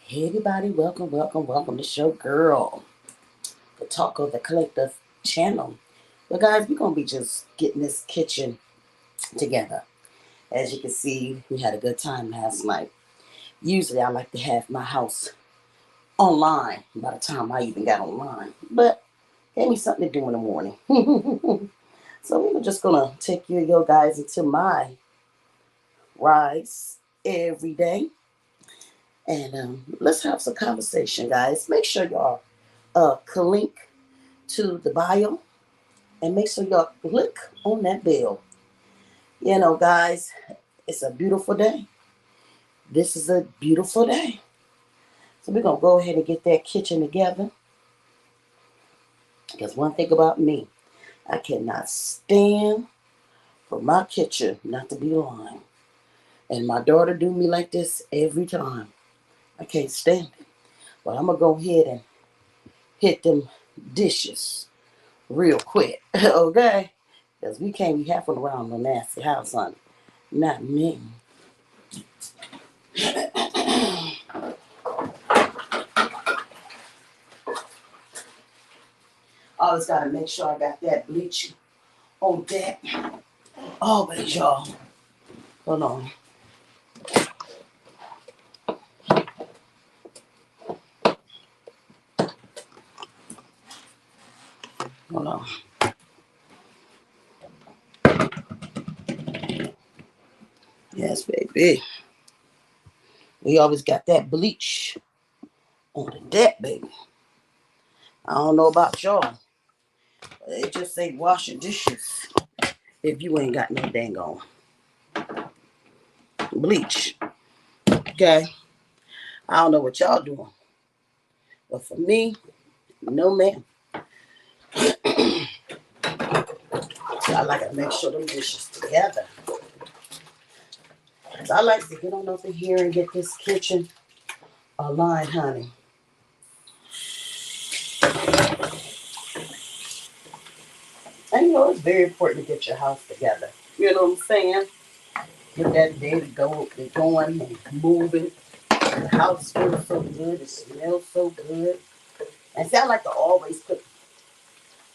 Hey everybody, welcome, welcome, welcome to Show Girl, the Talk of the Collective channel. Well guys, we're going to be just getting this kitchen together. As you can see, we had a good time last night. Usually I like to have my house online by the time I even got online. But gave me something to do in the morning. So we're just going to take you guys into my rise every day. And let's have some conversation, guys. Make sure y'all link to the bio and make sure y'all click on that bell. You know, guys, it's a beautiful day. This is a beautiful day. So we're going to go ahead and get that kitchen together. Because one thing about me, I cannot stand for my kitchen not to be lined. And my daughter do me like this every time. I can't stand it. But I'm going to go ahead and hit them dishes real quick. Okay? Because we can't be halfing around no nasty house, honey. Not me. Always got to make sure I got that bleach on deck. Always, y'all. Hold on. Hold on. Yes, baby. We always got that bleach on the deck, baby. I don't know about y'all. But they just say wash your dishes if you ain't got no dang on bleach. Okay? I don't know what y'all doing. But for me, no ma'am. So I like to make sure them dishes together. So I like to get on over here and get this kitchen aligned, honey. And you know, it's very important to get your house together. You know what I'm saying? Get that day to go, get going and moving. The house feels so good. It smells so good. And see, I like to always put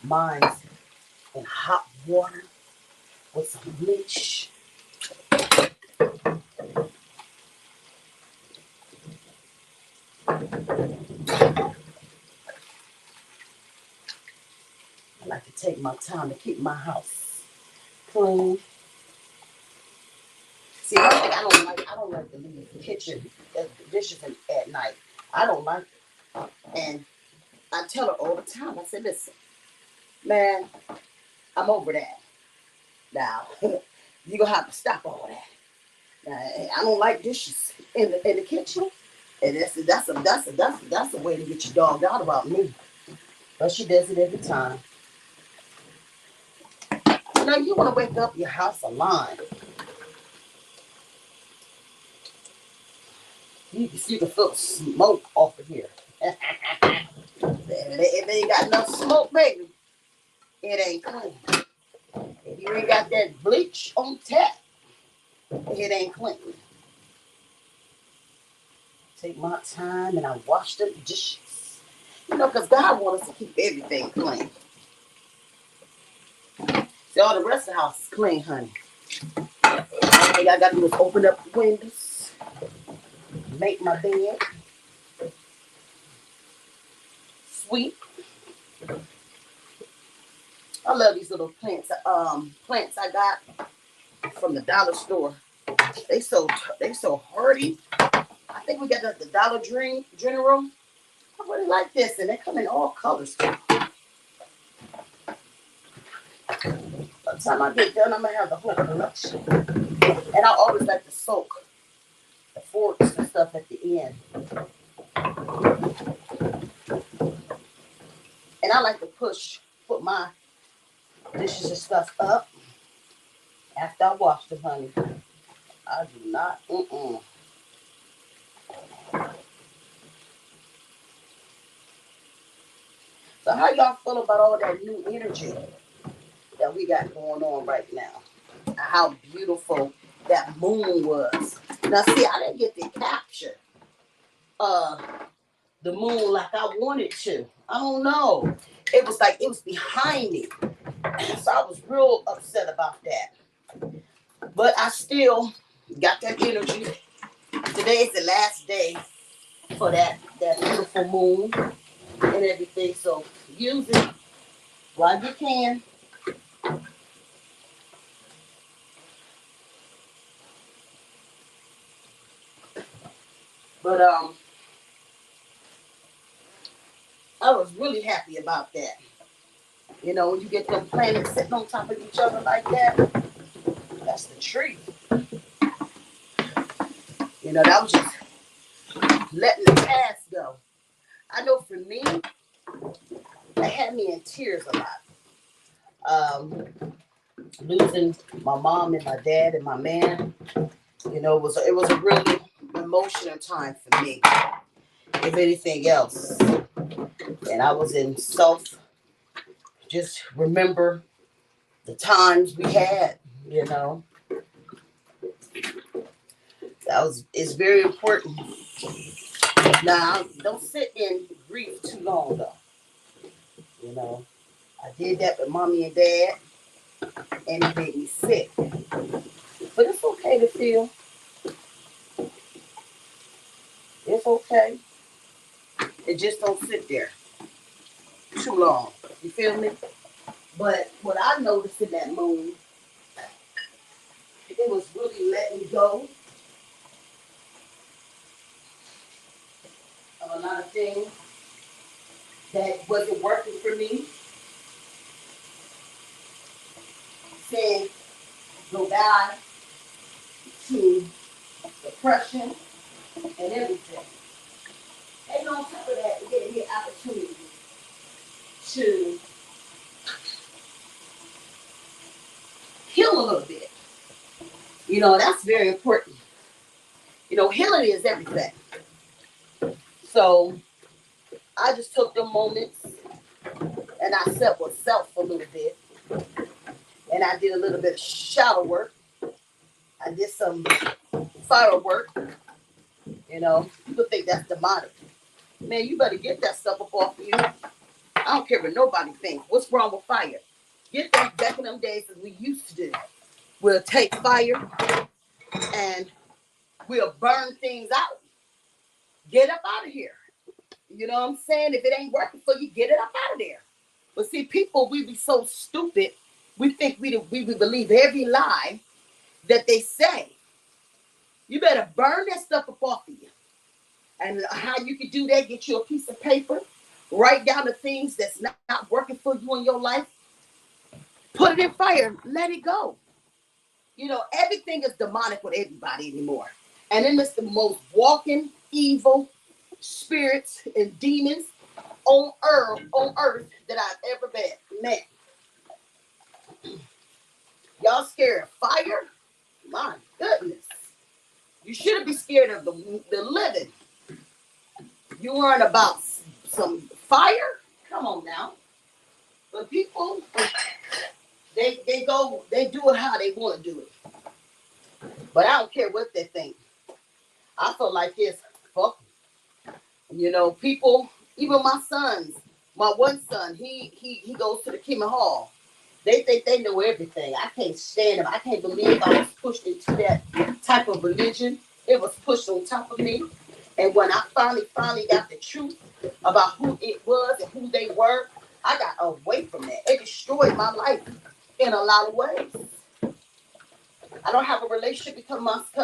mine in hot water with some bleach. I like to take my time to keep my house clean. See, one thing I don't like to leave the kitchen dishes at night. I don't like it. And I tell her all the time, I said, listen, man, I'm over that. Now, you're going to have to stop all that. Now, I don't like dishes in the kitchen. And that's a way to get you dogged out about me. But she does it every time. You know, you want to wake up your house aligned. You can feel the smoke off of here. If they ain't got enough smoke, baby, it ain't clean. If you ain't got that bleach on tap, it ain't clean. Take my time and I wash them dishes. You know, because God wants us to keep everything clean. See, all the rest of the house is clean, honey. All I got to do is open up the windows, make my bed, sweep. I love these little plants I got from the dollar store. They so hardy. I think we got the Dollar General. I really like this, and they come in all colors. By the time I get done, I'm gonna have the whole collection. And I always like to soak the forks and stuff at the end. And I like to put my dishes and stuff up after I wash them, honey. I do not. So how y'all feel about all that new energy that we got going on right now? How beautiful that moon was. Now, see, I didn't get the capture uh the moon like I wanted to. I don't know. It was like it was behind me. So I was real upset about that. But I still got that energy. Today is the last day for that beautiful moon and everything. So use it while you can. But I was really happy about that. You know, when you get them planets sitting on top of each other like that, that's the treat. You know, that was just letting the past go. I know for me, that had me in tears a lot. Losing my mom and my dad and my man, you know, it was a really emotional time for me, if anything else. And I was in just remember the times we had, you know. It's very important. Now, don't sit in grief too long, though. You know, I did that with mommy and dad, and it made me sick. But it's okay to feel. It's okay. It just don't sit there too long. You feel me? But what I noticed in that moon, it was really letting go of a lot of things that wasn't working for me. Saying goodbye to depression and everything. And on top of that, it gave me an opportunity to heal a little bit. You know, that's very important. You know, healing is everything. So I just took the moments and I sat with self a little bit. And I did a little bit of shadow work. I did some firework. You know, people think that's demonic. Man, you better get that stuff up off of you. I don't care what nobody thinks. What's wrong with fire? Get that back in them days as we used to do. We'll take fire and we'll burn things out. Get up out of here. You know what I'm saying? If it ain't working for you, get it up out of there. But see, people, we be so stupid. We think we believe every lie that they say. You better burn that stuff up off of you. And how you can do that, get you a piece of paper, write down the things that's not working for you in your life, put it in fire, let it go. You know, everything is demonic with everybody anymore. And then it's the most walking evil spirits and demons on earth that I've ever met. Y'all scared of fire? My goodness. You shouldn't be scared of the living. You learn about some fire? Come on now. But people, they do it how they want to do it. But I don't care what they think. I feel like this. Fuck. You know, people, even my sons, my one son, he goes to the Kim Hall. They think they know everything. I can't stand them. I can't believe I was pushed into that type of religion. It was pushed on top of me. And when I finally got the truth about who it was and who they were, I got away from that. It destroyed my life in a lot of ways. I don't have a relationship because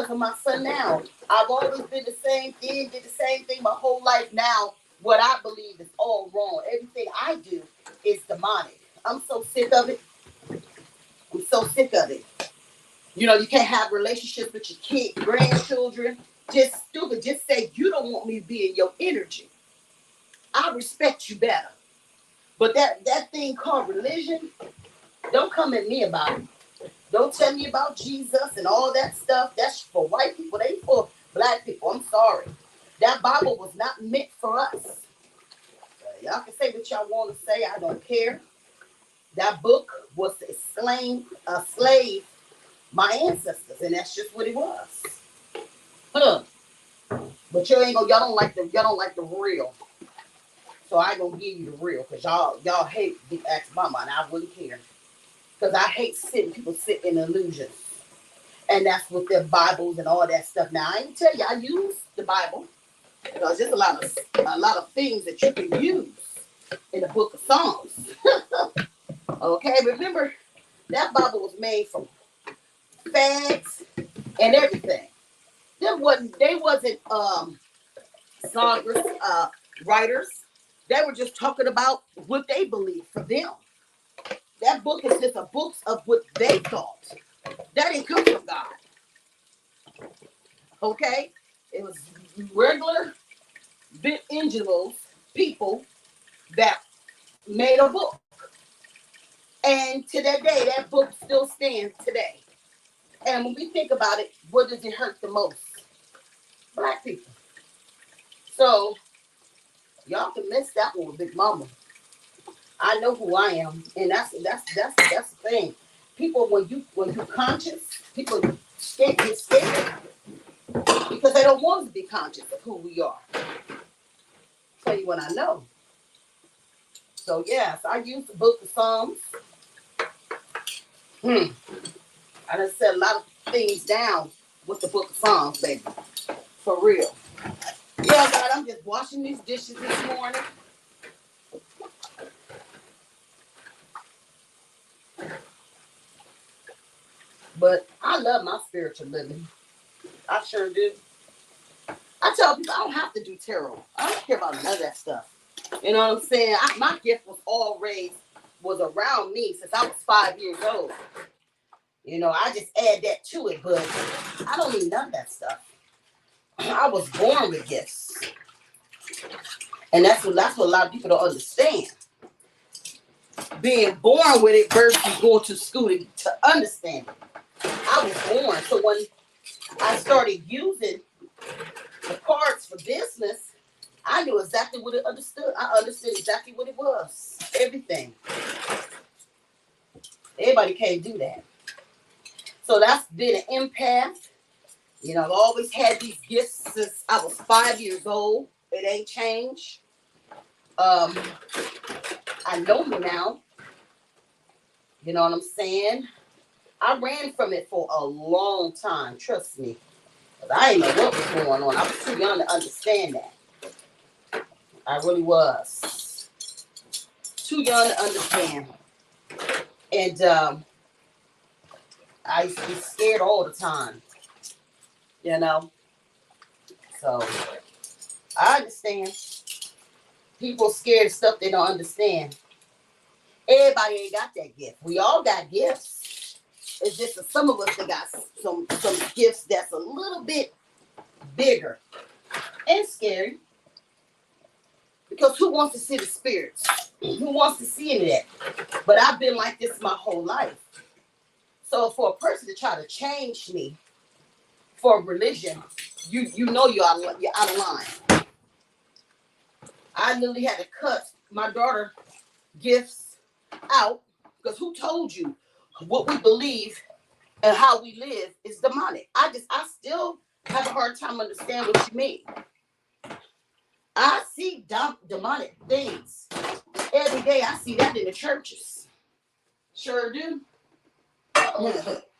of my son now. I've always been the same thing, did the same thing my whole life. Now, what I believe is all wrong. Everything I do is demonic. I'm so sick of it. I'm so sick of it. You know, you can't have relationships with your kid, grandchildren. Just stupid. Just say you don't want me to be in your energy. I respect you better. But that thing called religion, don't come at me about it. Don't tell me about Jesus and all that stuff. That's for white people. They ain't for black people. I'm sorry. That Bible was not meant for us. Y'all can say what y'all want to say. I don't care. That book was to slave my ancestors, and that's just what it was. Huh. But y'all don't like the real. So I ain't gonna give you the real, because y'all hate the Askbigmomma, and I wouldn't care. Because I hate people sit in illusions. And that's with their Bibles and all that stuff. Now I ain't tell you I use the Bible, because there's a lot of things that you can use in the book of Psalms. Okay, remember that Bible was made from facts and everything. They wasn't songers, writers. They were just talking about what they believed for them. That book is just a book of what they thought. That didn't come from God. Okay? It was regular individuals, people that made a book. And to that day, that book still stands today. And when we think about it, what does it hurt the most? Black people. So y'all can miss that one with Big Momma. I know who I am, and that's the thing. People, when you conscious, people get scared because they don't want to be conscious of who we are. Tell you what I know. So yes, I use the book of Psalms. I done said a lot of things down with the book of Psalms, baby. For real. Yeah, God, I'm just washing these dishes this morning. But I love my spiritual living. I sure do. I tell people I don't have to do tarot. I don't care about none of that stuff. You know what I'm saying? My gift was around me since I was 5 years old. You know, I just add that to it, but I don't need none of that stuff. I was born with gifts. And that's what a lot of people don't understand. Being born with it versus going to school to understand it. I was born. So when I started using the cards for business, I knew exactly what it understood. I understood exactly what it was. Everything. Everybody can't do that. So that's been an empath. You know, I've always had these gifts since I was 5 years old. It ain't changed. I know me now. You know what I'm saying? I ran from it for a long time. Trust me. I didn't know what was going on. I was too young to understand that. I really was. Too young to understand. And I used to be scared all the time. You know? So, I understand. People scared of stuff they don't understand. Everybody ain't got that gift. We all got gifts. It's just that some of us that got some gifts that's a little bit bigger and scary. Because who wants to see the spirits? Who wants to see any of that? But I've been like this my whole life. So for a person to try to change me for religion, you know you're out of line. I literally had to cut my daughter gifts out, because who told you what we believe and how we live is demonic? I still have a hard time understanding what you mean. I see demonic things every day. I see that in the churches. Sure do.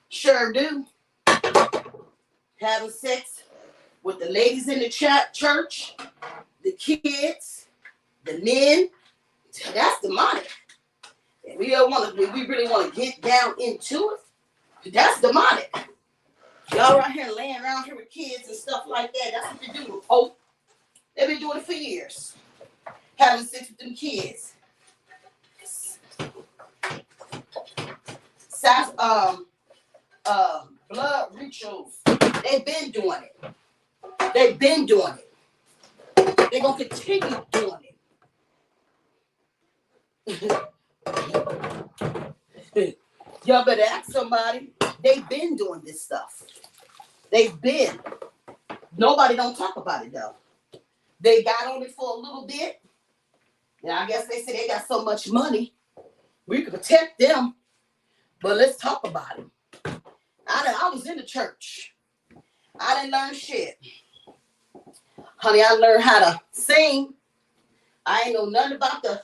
Sure do. Having sex with the ladies in the church, the kids, the men. That's demonic. We really want to get down into it. That's demonic. Y'all right here laying around here with kids and stuff like that. That's what they do. Oh, they've been doing it for years. Having sex with them kids. Blood rituals. They've been doing it. They've been doing it. They're gonna continue doing it. Y'all better ask somebody. They've been doing this stuff. They've been. Nobody don't talk about it though. They got on it for a little bit. And I guess they said they got so much money, we could protect them. But let's talk about it. I was in the church. I didn't learn shit. Honey, I learned how to sing. I ain't know nothing about the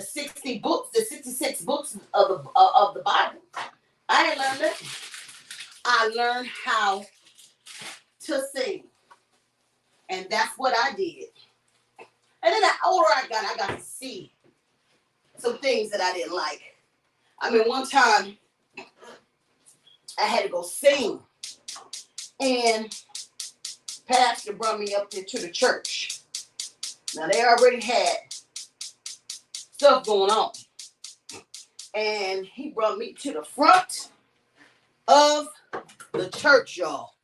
60 books, the 66 books of the Bible. I ain't learned that. I learned how to sing. And that's what I did. And then the older I got to see some things that I didn't like. I mean, one time I had to go sing, and pastor brought me up there to the church. Now they already had stuff going on, and he brought me to the front of the church, y'all.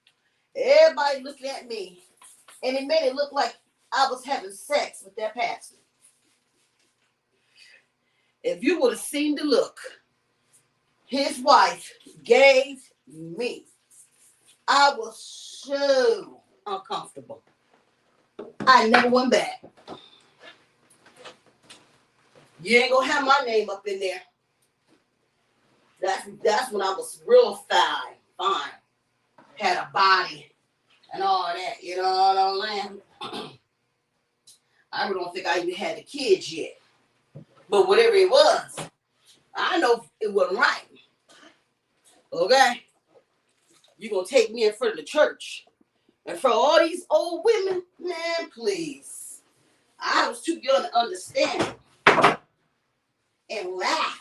Everybody looking at me, and it made it look like I was having sex with that pastor. If you would have seen the look his wife gave me, I was so uncomfortable. I never went back. You ain't gonna have my name up in there. That's when I was real fine. Had a body and all that, you know what I'm saying? I really don't think I even had the kids yet. But whatever it was, I know it wasn't right. Okay? You gonna take me in front of the church. And for all these old women, man, please. I was too young to understand and laugh.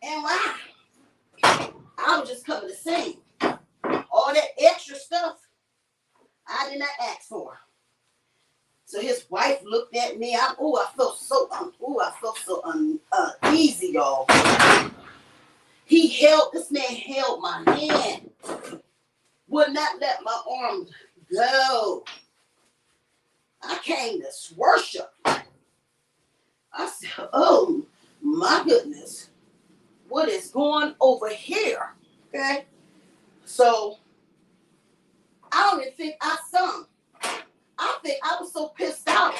And laugh. I was just coming to sing. All that extra stuff, I did not ask for. So his wife looked at me. I felt so uneasy, y'all. This man held my hand. Would not let my arms go. I came to worship. I said, oh my goodness. What is going over here? Okay. So I don't even think I sung. I think I was so pissed out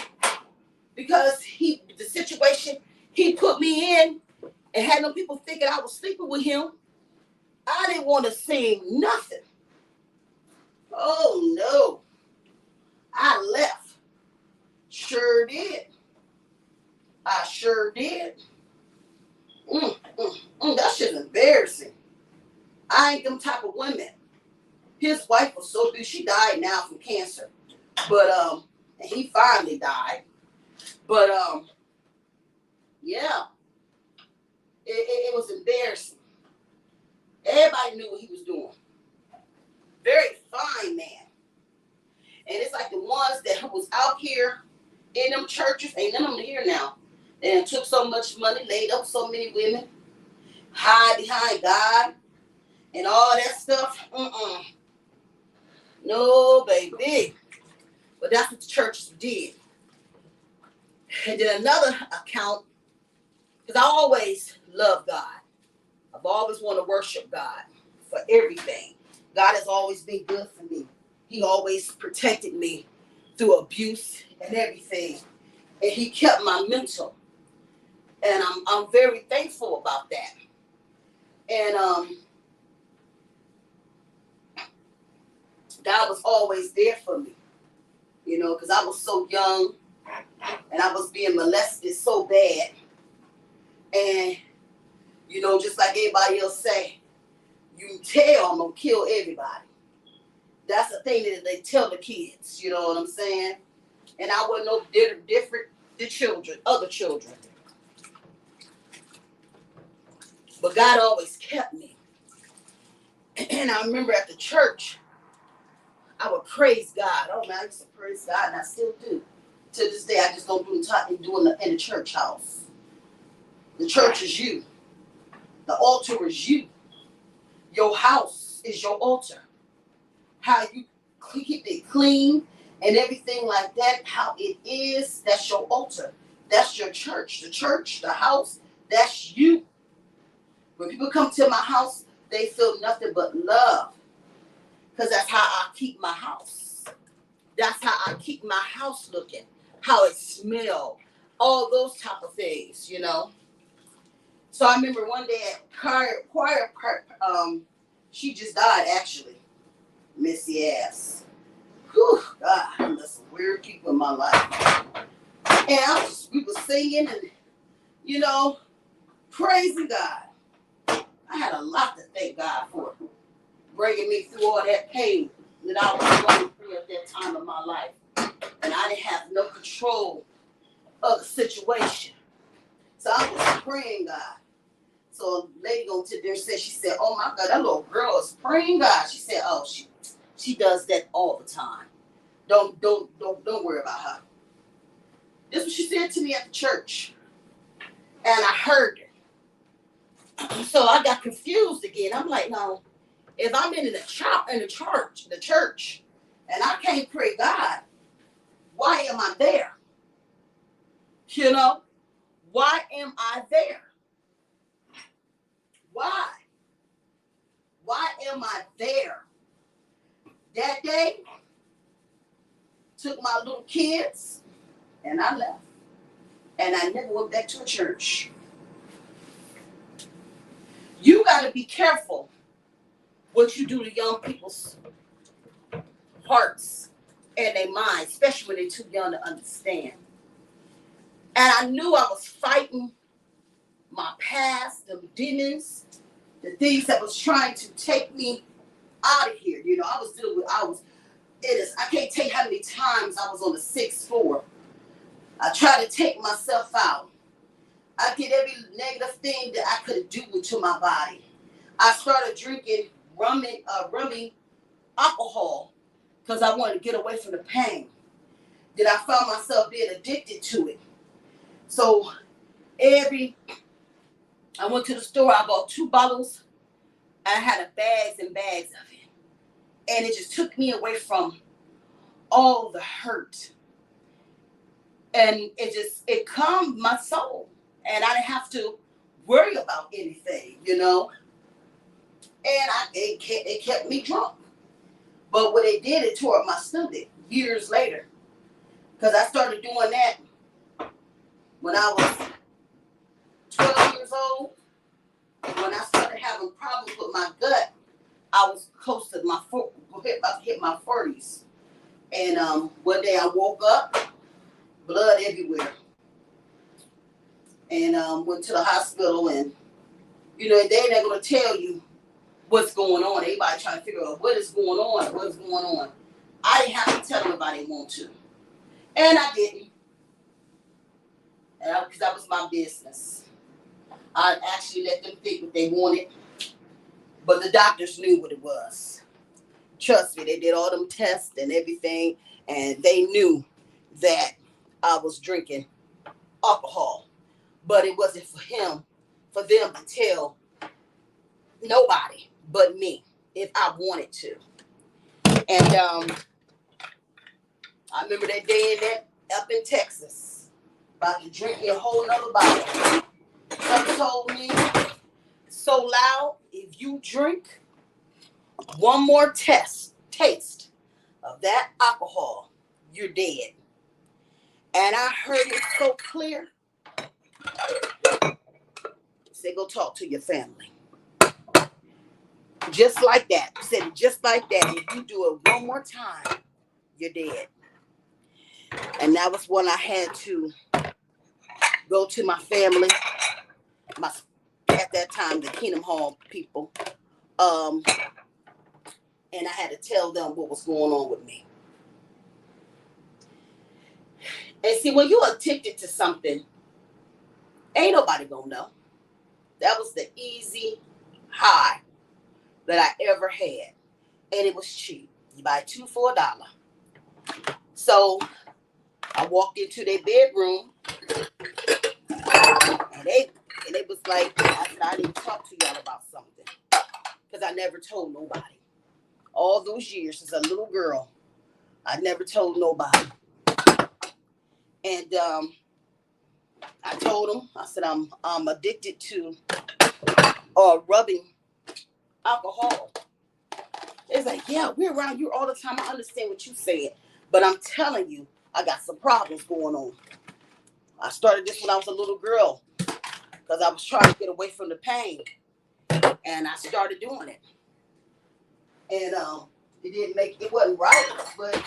because the situation he put me in and had no people thinking I was sleeping with him. I didn't want to sing nothing. Oh no. I left. Sure did. I sure did. That shit's embarrassing. I ain't them type of women. His wife was so big. She died now from cancer. But and he finally died. But yeah. It was embarrassing. Everybody knew what he was doing. Very fine man. And it's like the ones that was out here in them churches, ain't none of them here now. And took so much money, laid up so many women, hide behind God, and all that stuff. No, baby. But that's what the churches did. And then another account, because I always love God. I've always wanted to worship God for everything. God has always been good for me. He always protected me through abuse and everything. And he kept my mental. And I'm very thankful about that. And God was always there for me. You know, because I was so young and I was being molested so bad. And, you know, just like everybody else say, you tell I'm going to kill everybody. That's the thing that they tell the kids, you know what I'm saying? And I wasn't no different than other children. But God always kept me. And I remember at the church, I would praise God. Oh man, I used to praise God, and I still do. To this day, I just don't do it in the church house. The church is you. The altar is you. Your house is your altar. How you keep it clean and everything like that, how it is, that's your altar. That's your church. The church, the house, that's you. When people come to my house, they feel nothing but love. Because that's how I keep my house. That's how I keep my house looking. How it smells. All those type of things, you know. So I remember one day at choir, she just died actually. Messy ass. Whew, God, I met some weird people in my life. And we were singing and, you know, praising God. I had a lot to thank God for bringing me through all that pain that I was going through at that time of my life. And I didn't have no control of the situation. So I was praying God. So a lady go to there said, she said, oh my God, that little girl is praying God. She said, oh, she does that all the time. Don't worry about her. This is what she said to me at the church. And I heard it. So I got confused again. I'm like, no, if I'm in the church, and I can't pray God, why am I there? You know, why am I there? Why? Why am I there? That day, took my little kids, and I left. And I never went back to a church. You got to be careful what you do to young people's hearts and their minds, especially when they're too young to understand. And I knew I was fighting my past, the demons, the things that was trying to take me out of here. You know, I can't tell you how many times I was on the 6th floor. I tried to take myself out. I did every negative thing that I could do to my body. I started drinking rummy alcohol because I wanted to get away from the pain. Then I found myself being addicted to it. So I went to the store, I bought 2 bottles, and I had bags and bags of it. And it just took me away from all the hurt. And it calmed my soul. And I didn't have to worry about anything, you know. And it kept me drunk. But what it did, it tore up my stomach years later. Because I started doing that when I was 12 years old. When I started having problems with my gut, I was close to hit my 40s. And one day I woke up, blood everywhere. And went to the hospital, and, you know, they're not going to tell you what's going on. Everybody trying to figure out what is going on. I didn't have to tell them if I didn't want to. And I didn't. Because that was my business. I actually let them think what they wanted. But the doctors knew what it was. Trust me, they did all them tests and everything. And they knew that I was drinking alcohol. But it wasn't for them to tell nobody but me if I wanted to. And I remember that day up in Texas, about to drink a whole nother bottle. Someone told me, so loud, if you drink one more taste of that alcohol, you're dead. And I heard it so clear. Say, go talk to your family. Just like that. Said it just like that. If you do it one more time, you're dead. And that was when I had to go to my family, at that time, the Canton Ohio people. And I had to tell them what was going on with me. And see, when you're addicted to something, ain't nobody gonna know. That was the easy high that I ever had. And it was cheap. You buy 2 for $1. So I walked into their bedroom, and they was like, I need to talk to y'all about something. Because I never told nobody. All those years as a little girl, I never told nobody. And I told them, I said, I'm addicted to rubbing alcohol. It's like, yeah, we're around you all the time. I understand what you said. But I'm telling you, I got some problems going on. I started this when I was a little girl because I was trying to get away from the pain. And I started doing it. And It wasn't right, but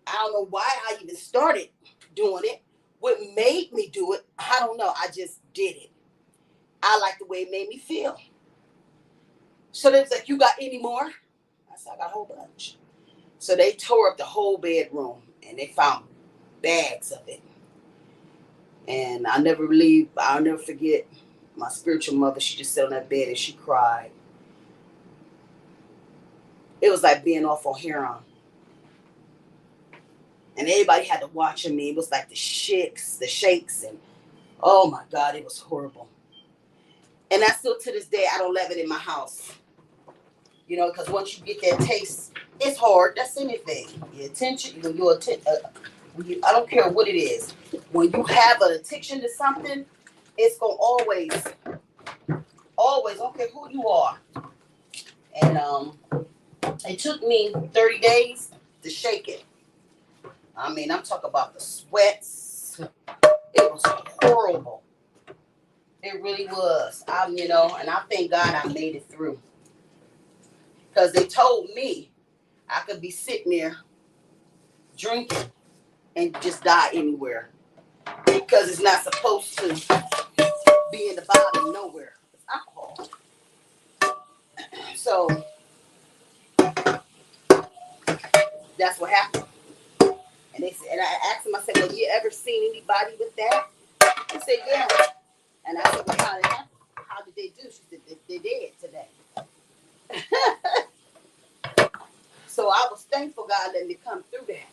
I don't know why I even started doing it. What made me do it, I don't know. I just did it. I like the way it made me feel. So they was like, "You got any more?" I said, "I got a whole bunch." So they tore up the whole bedroom and they found bags of it. And I'll never forget my spiritual mother. She just sat on that bed and she cried. It was like being off on heroin. And everybody had to watch me. It was like the shakes, and oh my God, it was horrible. And I still to this day, I don't have it in my house. You know, because once you get that taste, it's hard. That's anything. Your attention, I don't care what it is. When you have an addiction to something, it's gonna always, I don't care who you are. And it took me 30 days to shake it. I mean, I'm talking about the sweats. It was horrible. It really was. And I thank God I made it through. Because they told me I could be sitting there drinking and just die anywhere. Because it's not supposed to be in the bottom nowhere. It's alcohol. So that's what happened. And I asked him, I said, "Well, you ever seen anybody with that?" He said, "Yeah." And I said, "Well, how did it happen? How did they do?" She said, "They dead today." So I was thankful God let me come through that.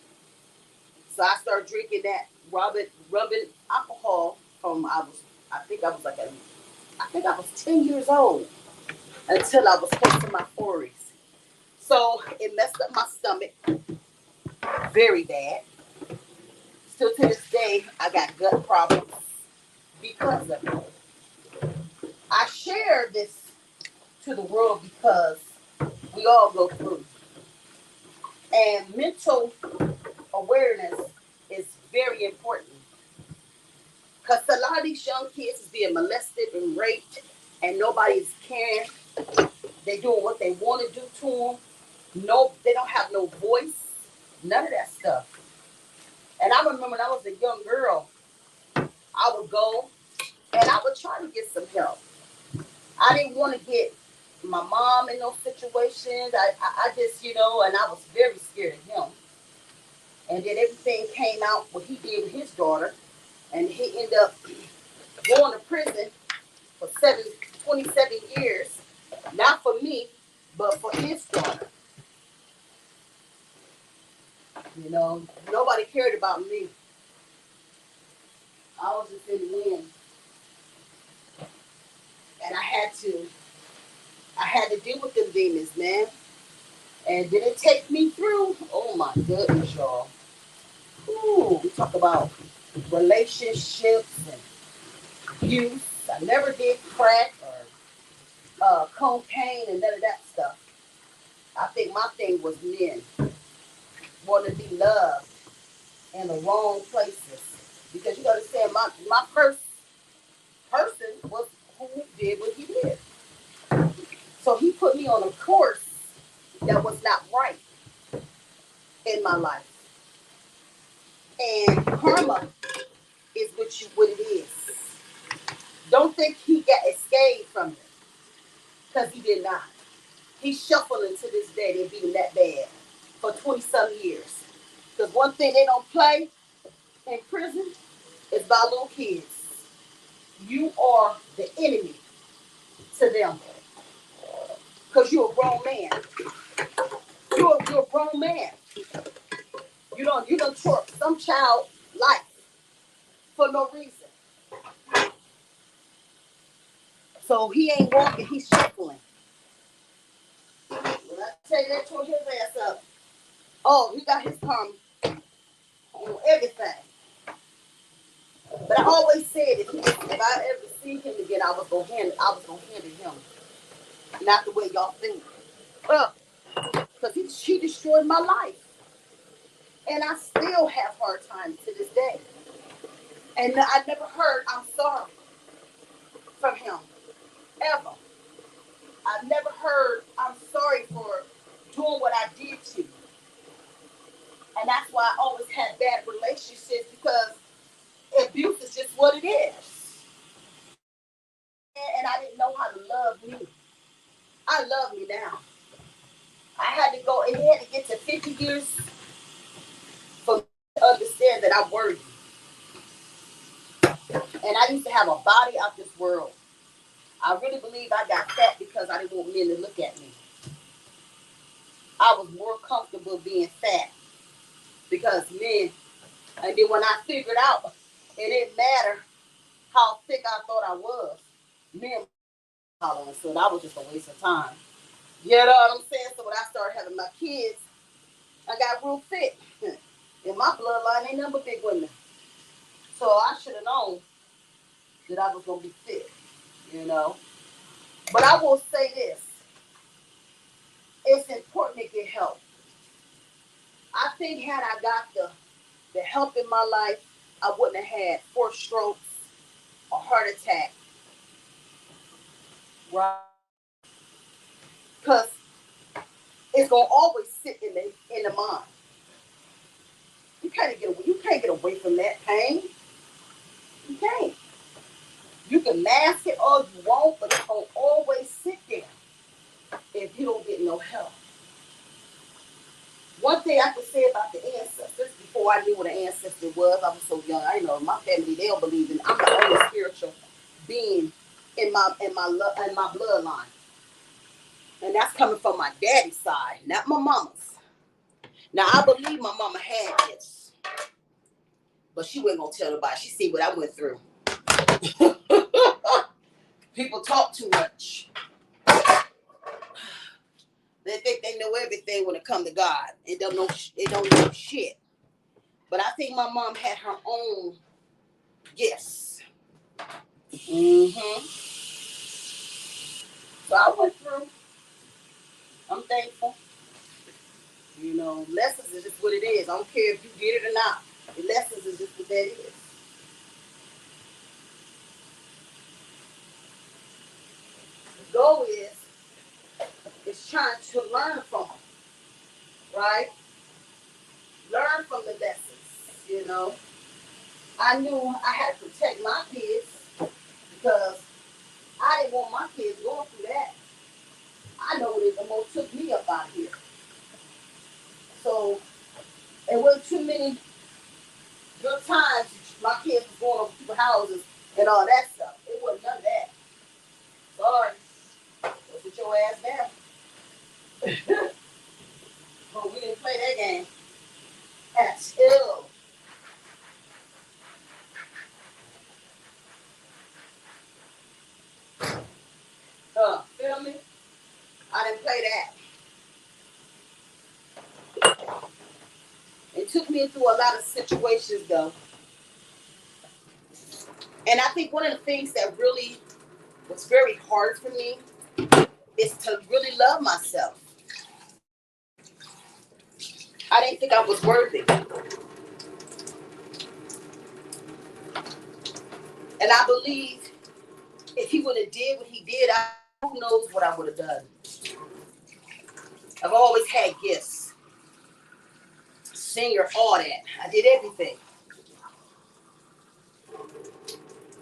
So I started drinking that rubbing alcohol from I think I was 10 years old until I was close to my 40s. So it messed up my stomach very bad. Still to this day, I got gut problems because of it. I share this to the world because we all go through. And mental awareness is very important. Because a lot of these young kids is being molested and raped, and nobody's caring. They doing what they want to do to them. No, they don't have no voice. None of that stuff. And I remember when I was a young girl, I would go and I would try to get some help. I didn't want to get my mom in those situations. I just, and I was very scared of him. And then everything came out what he did with his daughter, and he ended up going to prison for 27 years, not for me, but for his daughter. Nobody cared about me. I was just in the wind, and I had to deal with them demons, man. And did it take me through? Oh my goodness, y'all. Ooh, we talk about relationships and youth. I never did crack or cocaine and none of that stuff. I think my thing was men wanting to be loved in the wrong places. Because you understand, my first person was who did what he did. So he put me on a course that was not right in my life. And karma is what it is. Don't think he got escaped from it, because he did not. He's shuffling to this day. They beat him that bad for 20 some years. Because one thing they don't play in prison is by little kids. You are the enemy to them. Because you're a grown man. You're a grown man. You don't twerk some child life for no reason. So he ain't walking, he's shuffling. When I tell you that tore his ass up, oh, he got his karma on everything. But I always said if I ever see him again, I was gonna handle him. Not the way y'all think. Because she destroyed my life. And I still have hard times to this day. And I never heard I'm sorry from him. Ever. I've never heard I'm sorry for doing what I did I love me now. I had to go, and it had to get to 50 years for me to understand that I'm worthy. And I used to have a body out this world. I really believe I got fat because I didn't want men to look at me. I was more comfortable being fat because men, and then when I figured out it didn't matter how thick I thought I was, men were following, so that was just a waste of time. You know what I'm saying? So when I started having my kids, I got real fit. In my bloodline, ain't nothing but big women. So I should have known that I was going to be fit, you know. But I will say this. It's important to get help. I think had I got the help in my life, I wouldn't have had 4 strokes, a heart attack, right? Because it's going to always sit in the mind. You can't get away from that pain. You can't. You can mask it all you want, but it's going to always sit there if you don't get no help. One thing I can say about the ancestors, before I knew what an ancestor was, I was so young. I know my family, they don't believe in. I'm the only spiritual being in my bloodline, and that's coming from my daddy's side, not my mama's. Now I believe my mama had this, but she wasn't gonna tell nobody. She see what I went through. People talk too much. They think they know everything when it comes to God. They don't know shit. But I think my mom had her own gifts. Mm-hmm. So I went through. I'm thankful. You know, lessons is just what it is. I don't care if you get it or not. The lessons is just what that is. The goal is trying to learn from them, right? Learn from the lessons, you know. I knew I had to protect my kids because I didn't want my kids going through that. I know it almost took me up out here. So it wasn't too many good times my kids was going over people's houses and all that stuff. It wasn't none of that. Sorry. Go sit your ass down. But we didn't play that game at all. Feel me? I didn't play that. It took me through a lot of situations though. And I think one of the things that really was very hard for me is to really love myself. I didn't think I was worthy. And I believe if he would have did what he did, who knows what I would have done. I've always had gifts. Singer, all that. I did everything.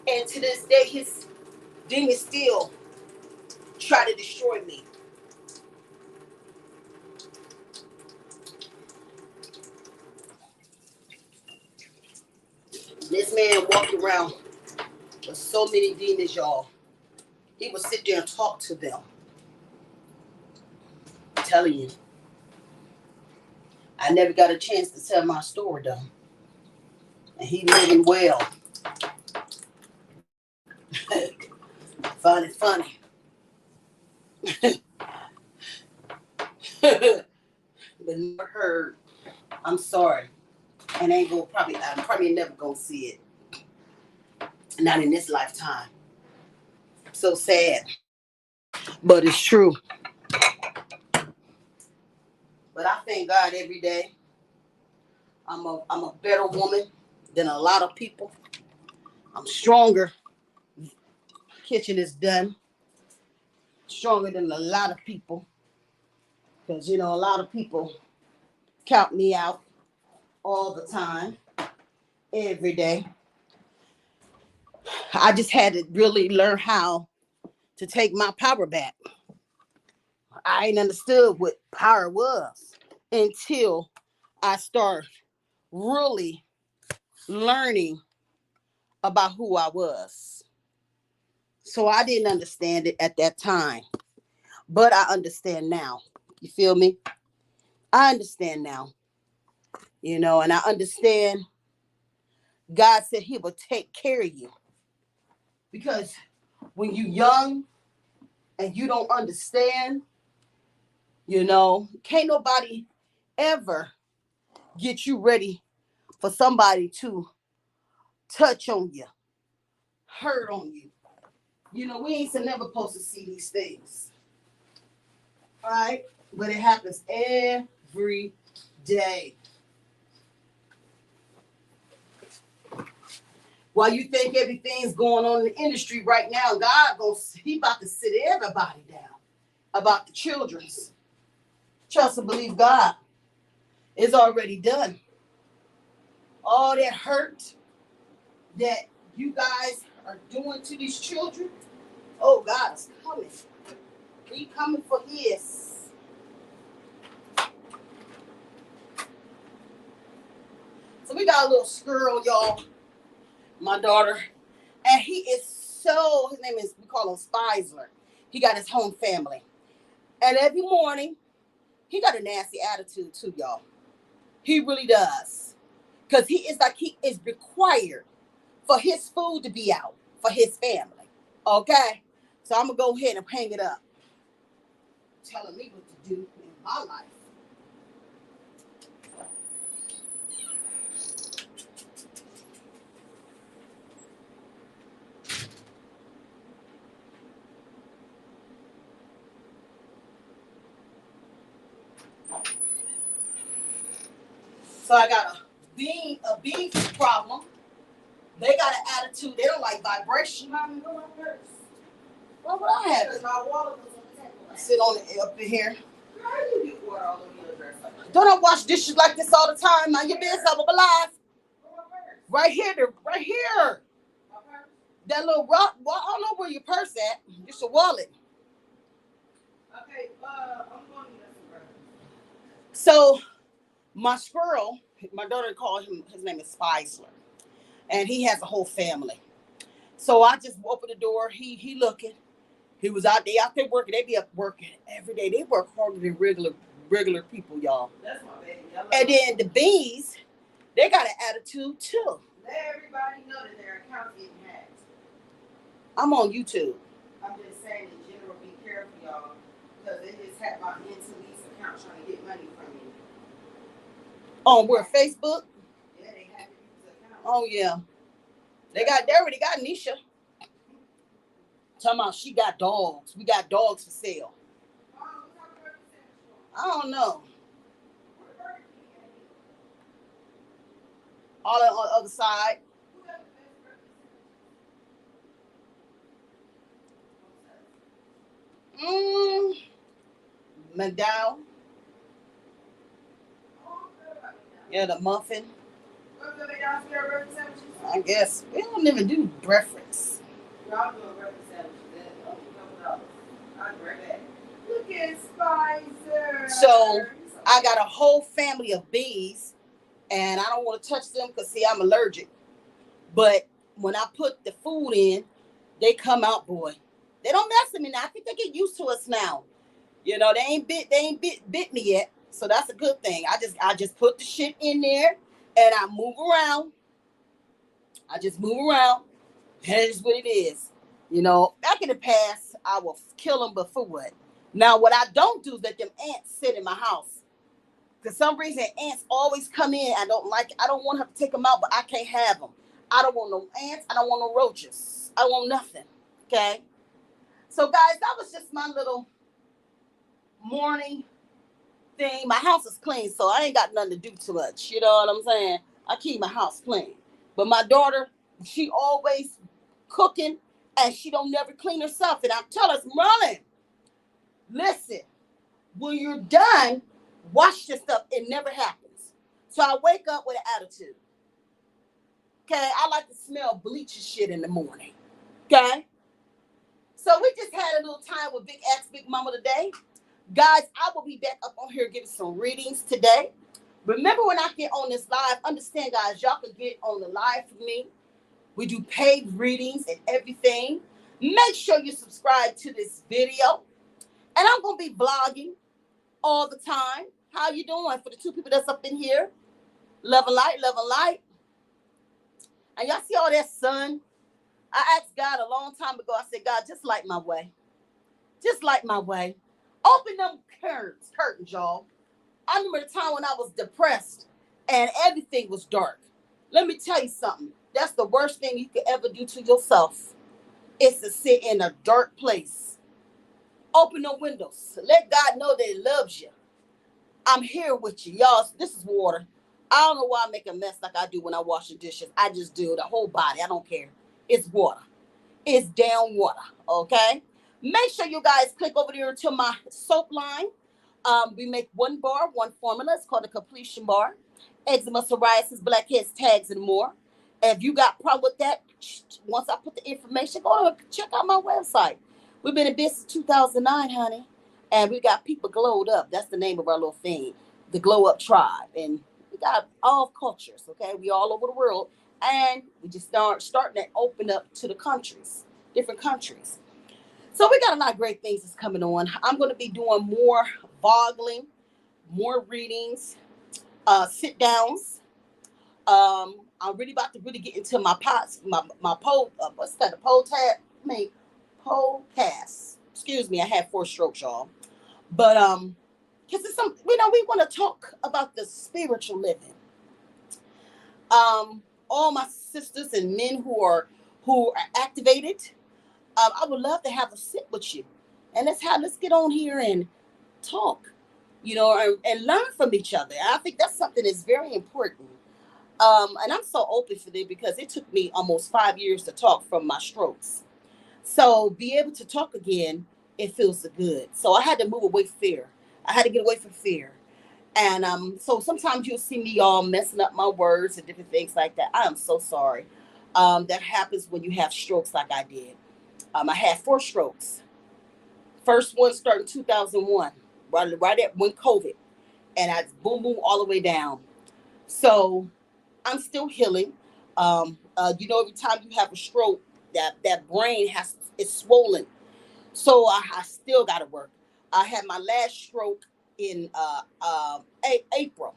And to this day, his demons still try to destroy me. This man walked around with so many demons, y'all. He would sit there and talk to them. I'm telling you. I never got a chance to tell my story, though. And he living well. Funny. But never heard. I'm sorry. And ain't gonna I'm probably never gonna see it. Not in this lifetime. So sad. But it's true. But I thank God every day. I'm a better woman than a lot of people. I'm stronger. Kitchen is done. Stronger than a lot of people. Because, you know, a lot of people count me out all the time, every day. I just had to really learn how to take my power back. I ain't understood what power was until I start really learning about who I was. So I didn't understand it at that time, but I understand now. You feel me? I understand now, and I understand God said he will take care of you because when you young and you don't understand, can't nobody ever get you ready for somebody to touch on you, hurt on you. We ain't never supposed to see these things. All right? But it happens every day. While you think everything's going on in the industry right now, he about to sit everybody down about the children's. Trust and believe God is already done. All that hurt that you guys are doing to these children, oh, God is coming. He coming for his. So we got a little squirrel, y'all. My daughter. And his name is, we call him Spiesler. He got his home family. And every morning, he got a nasty attitude too, y'all. He really does. Because he is required for his food to be out for his family. Okay? So I'm going to go ahead and hang it up. Telling me what to do in my life. So I got a beef problem. They got an attitude. They don't like vibration. Mommy, go my purse. What would I have? Because my wallet was on the table. Sit on it up in here. How do you get water all over your dress like that? Don't I wash dishes like this all the time? Mind your business, I'm alive. Right here, right here. That little rock. Well, I don't know where your purse at. Just a wallet. Okay, I'm going to get some bread. So, my squirrel, my daughter called him, his name is Spiesler. And he has a whole family. So I just opened the door. He looking. He was out there working. They be up working every day. They work harder than regular people, y'all. That's my baby. And then the bees, they got an attitude too. Let everybody know that their account's getting hacked. I'm on YouTube. I'm just saying in general, be careful, y'all, because they just hacked my Intelease account trying to get money from you. On where, Facebook? Yeah, they hacked the account. Oh yeah. They already got Nisha. Talking about she got dogs. We got dogs for sale. I don't know. All on the other side. McDowell. Yeah, the muffin. I guess. We don't even do breakfast. Y'all doing breakfast sandwiches. I'll be right back. Look at Spicer. So I got a whole family of bees, and I don't want to touch them because, see, I'm allergic. But when I put the food in, they come out, boy. They don't mess with me now. I think they get used to us now. They ain't bit me yet. So that's a good thing. I just put the shit in there and I move around. I just move around. And it is what it is. Back in the past, I will kill them, but for what? Now, what I don't do is let them ants sit in my house. For some reason, ants always come in. I don't like it. I don't want to have to take them out, but I can't have them. I don't want no ants. I don't want no roaches. I want nothing. Okay? So, guys, that was just my little morning thing. My house is clean, so I ain't got nothing to do too much. You know what I'm saying? I keep my house clean. But my daughter, she always cooking, and she don't never clean herself. And I tell her, Merlin, listen, when you're done, wash your stuff. It never happens. So I wake up with an attitude. Okay? I like to smell bleach and shit in the morning. Okay? So we just had a little time with Big Askbigmomma today. Guys, I will be back up on here giving some readings today. Remember, when I get on this live, understand, guys, y'all can get on the live with me. We do paid readings and everything. Make sure you subscribe to this video. And I'm going to be vlogging all the time. How you doing? For the two people that's up in here, love and light, love and light. And y'all see all that sun? I asked God a long time ago. I said, God, just light my way. Just light my way. Open them curtains, y'all. I remember the time when I was depressed and everything was dark. Let me tell you something. That's the worst thing you could ever do to yourself. Is to sit in a dark place. Open the windows. Let God know that He loves you. I'm here with you. Y'all, this is water. I don't know why I make a mess like I do when I wash the dishes. I just do the whole body. I don't care. It's water. It's down water. Okay? Make sure you guys click over there to my soap line. We make one bar, one formula. It's called a completion bar. Eczema, psoriasis, blackheads, tags, and more. If you got a problem with that, once I put the information, go and check out my website. We've been in business 2009, honey. And we got people glowed up. That's the name of our little thing, the Glow Up Tribe. And we got all cultures, okay? We all over the world. And we just starting to open up to the countries, different countries. So we got a lot of great things that's coming on. I'm going to be doing more boggling, more readings, sit downs. I'm really about to really get into my pots, my pole. What's that? The pole tab? Pole cast. Excuse me. I had 4 strokes, y'all. But because it's some, we want to talk about the spiritual living. All my sisters and men who are activated. I would love to have a sit with you, and let's get on here and talk, and learn from each other. I think that's something that's very important. And I'm so open for this because it took me almost 5 years to talk from my strokes. So be able to talk again, it feels good. So I had to move away from fear. I had to get away from fear. And so sometimes you'll see me all messing up my words and different things like that. I am so sorry. That happens when you have strokes like I did. I had 4 strokes. First one started in 2001, right at when COVID. And I boom, boom, all the way down. So I'm still healing. Every time you have a stroke, that brain is swollen. So I still got to work. I had my last stroke in April.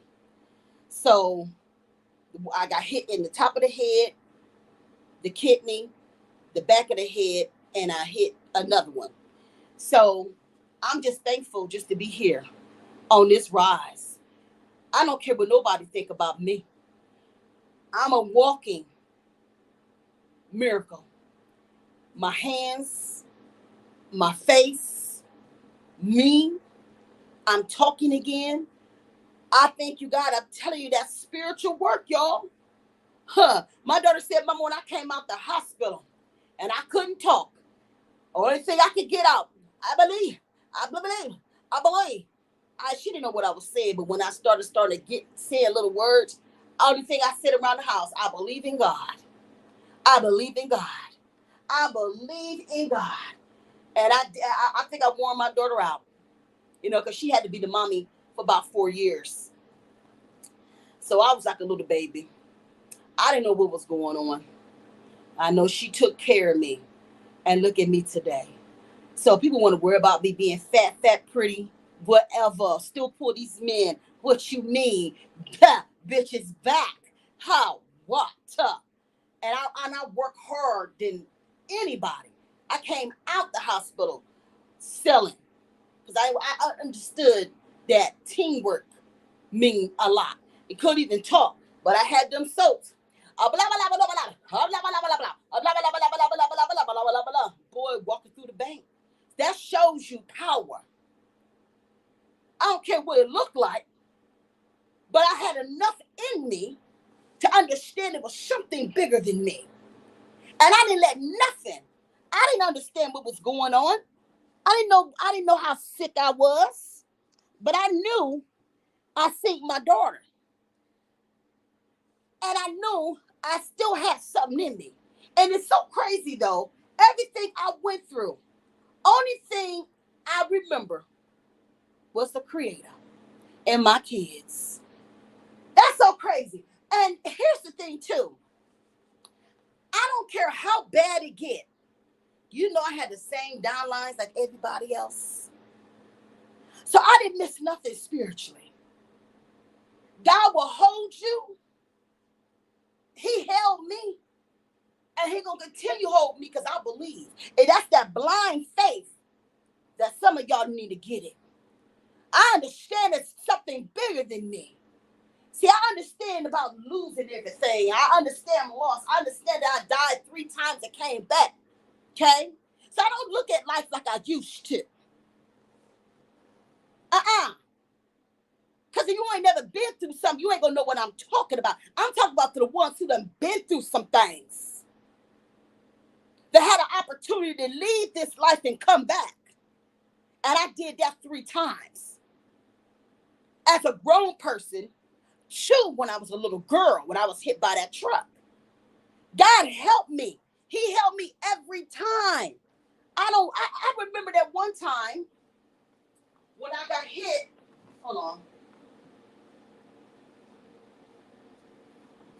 So I got hit in the top of the head, the kidney, the back of the head, and I hit another one. So I'm just thankful just to be here on this rise. I don't care what nobody think about me. I'm a walking miracle. My hands, my face, me, I'm talking again. I thank you, God. I'm telling you, that spiritual work, y'all. My daughter said, Mama, when I came out the hospital and I couldn't talk, only thing I could get out, I believe. She didn't know what I was saying, but when I started to get saying little words, only thing I said around the house, I believe in God. I believe in God. I believe in God. And I think I wore my daughter out, because she had to be the mommy for about 4 years. So I was like a little baby. I didn't know what was going on. I know she took care of me. And look at me today. So people want to worry about me being fat, pretty, whatever. Still pull these men. What you mean? Bitch is back. How? What? And I work hard than anybody. I came out the hospital selling because I understood that teamwork mean a lot. It couldn't even talk, but I had them soaps. Boy, walking through the bank. That shows you power. I don't care what it looked like, but I had enough in me to understand it was something bigger than me. And I didn't let nothing. I didn't understand what was going on. I didn't know how sick I was, but I knew I seen my daughter. And I knew I still had something in me. And it's so crazy though. Everything I went through, only thing I remember was the creator and my kids. That's so crazy. And here's the thing too. I don't care how bad it get. You know I had the same downlines like everybody else. So I didn't miss nothing spiritually. God will hold you. He held me. And he gonna continue to hold me because I believe. And that's that blind faith that some of y'all need to get it. I understand it's something bigger than me. See, I understand about losing everything. I understand loss. I understand that I died 3 times and came back. Okay? So I don't look at life like I used to. Because if you ain't never been through something, you ain't going to know what I'm talking about. I'm talking about the ones who done been through some things. That had an opportunity to leave this life and come back. And I did that 3 times. As a grown person, when I was a little girl, when I was hit by that truck. God helped me. He helped me every time. I remember that one time when I got hit. Hold on.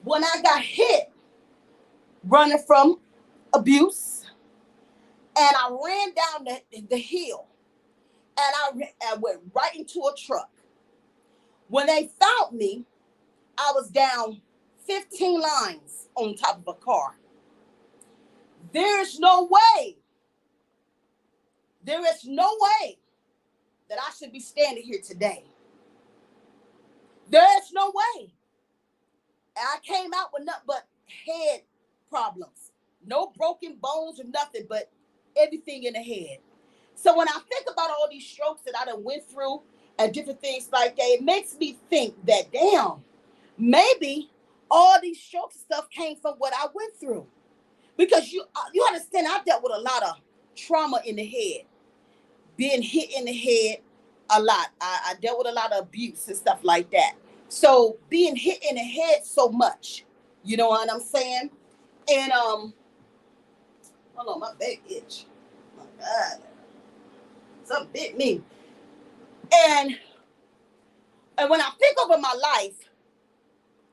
When I got hit running from abuse, and I ran down the hill, and I went right into a truck. When they found me, I was down 15 lines on top of a car. There's no way that I should be standing here today. There's no way. And I came out with nothing but head problems. No broken bones or nothing, but everything in the head. So when I think about all these strokes that I done went through and different things like that, it makes me think that, damn, maybe all these strokes and stuff came from what I went through. Because you understand, I dealt with a lot of trauma in the head. Being hit in the head a lot. I dealt with a lot of abuse and stuff like that. So being hit in the head so much, you know what I'm saying? And hold on, my back itch. My God, something bit me. And when I think over my life,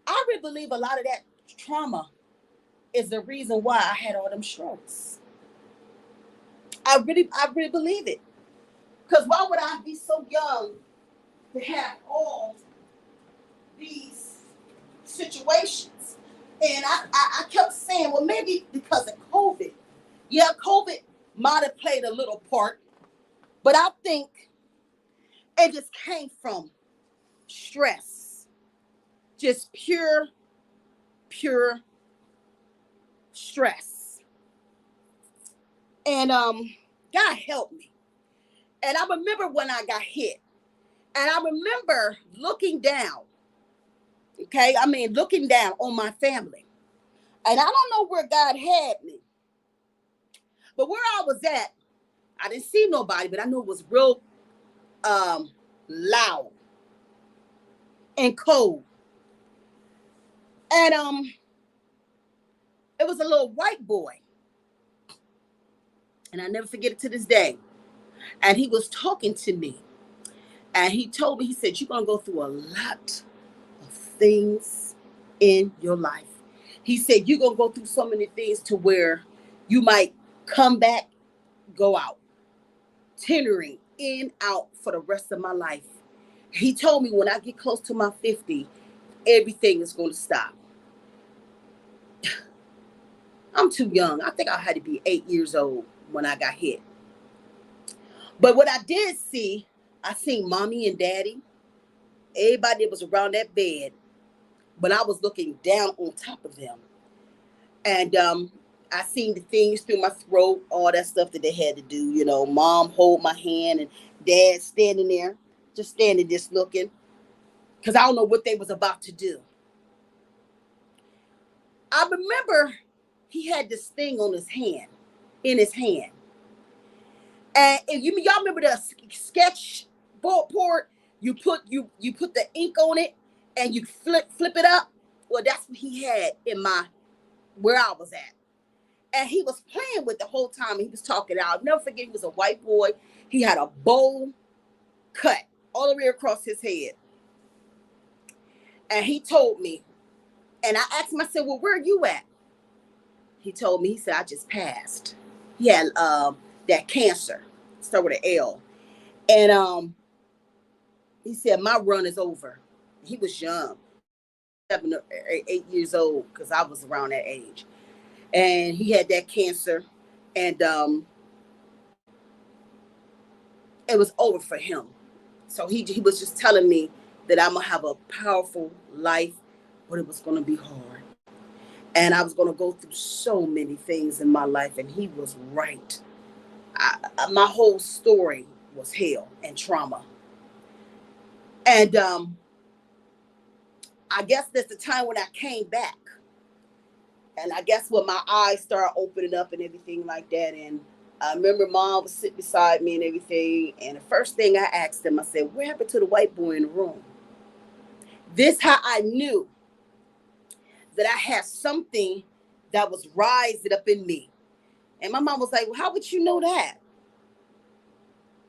I really believe a lot of that trauma is the reason why I had all them strokes. I really believe it. Because why would I be so young to have all these situations? And I kept saying, well, maybe because of COVID. Yeah, COVID might have played a little part, but I think it just came from stress. Just pure stress. And God helped me. And I remember when I got hit. And I remember looking down. Okay, I mean, looking down on my family. And I don't know where God had me. But where I was at, I didn't see nobody, but I knew it was real loud and cold. And it was a little white boy. And I never forget it to this day. And he was talking to me. And he told me, he said, you're going to go through a lot of things in your life. He said, you're going to go through so many things to where you might come back, go out, tendering in, out for the rest of my life. He told me when I get close to my 50, everything is going to stop. I'm too young. I think I had to be 8 years old when I got hit. But what I did see, I seen mommy and daddy, everybody that was around that bed, but I was looking down on top of them. And I seen the things through my throat, all that stuff that they had to do. You know, mom hold my hand and dad standing there, just looking, because I don't know what they was about to do. I remember he had this thing on his hand, in his hand. And if y'all remember the sketch board, you put the ink on it and you flip it up. Well, that's what he had in where I was at. And he was playing with the whole time. And he was talking. I'll never forget, he was a white boy. He had a bowl cut. all the way across his head. And he told me, and I asked him, I said, well, where are you at? He told me, he said, I just passed. He had that cancer, start with an L. And he said, my run is over. He was young, 7 or 8 years old, because I was around that age. And he had that cancer, and it was over for him. So he was just telling me that I'm going to have a powerful life, but it was going to be hard. And I was going to go through so many things in my life, and he was right. My whole story was hell and trauma. And I guess that's the time when I came back. And I guess when my eyes started opening up and everything like that. And I remember Mom was sitting beside me and everything. And the first thing I asked him, I said, what happened to the white boy in the room? This how I knew that I had something that was rising up in me. And my mom was like, well, how would you know that?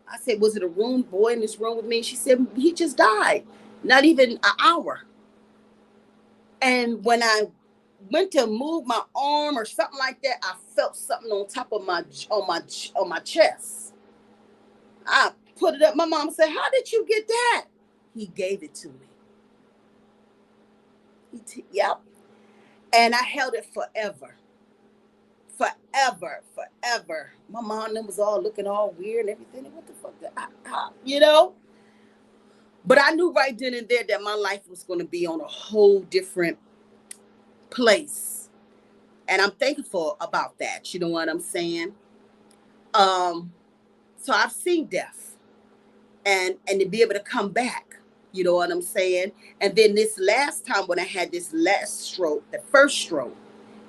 I said, was it a boy in this room with me? She said, he just died. Not even an hour. And when I went to move my arm or something like that, I felt something on top of my chest. I put it up. My mom said, how did you get that? He gave it to me. Yep. And I held it forever. Forever. My mom and them was all looking all weird and everything. What the fuck? You know? But I knew right then and there that my life was going to be on a whole different place. And I'm thankful about that. You know what I'm saying? So I've seen death. And to be able to come back. You know what I'm saying? And then this last time when I had this last stroke, the first stroke,